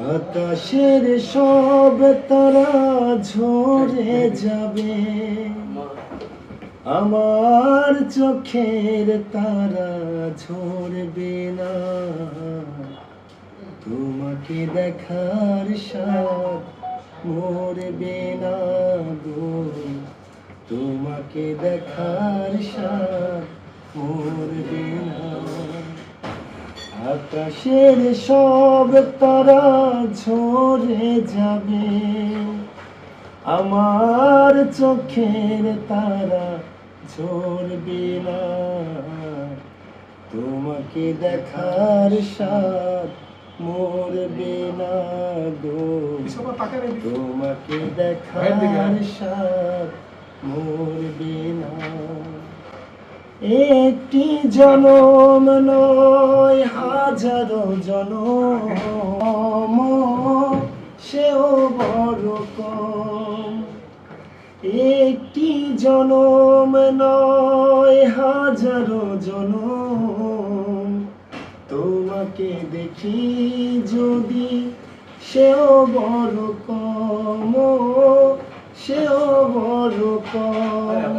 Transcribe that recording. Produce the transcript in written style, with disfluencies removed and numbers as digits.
আকাশের সব তারা ঝরে যাবে, আমার চোখের তারা ঝরবে না। তোমাকে দেখার স্বাদ মরবে না গো, তোমাকে দেখার স্বাদ মরবে না। আকাশের সব তারা ঝরে যাবে, আমার চোখের তারা ঝরবে না। তোমাকে দেখার স্বাদ মরবে না গো, তোমাকে দেখার স্বাদ মরবে না। একটি জনম নয় হাজারো জনম, সেও বড় কম। একটি জনম নয় হাজারো জনম, তোমাকে দেখি যদি সেও বড় কম, সেও বড় কম।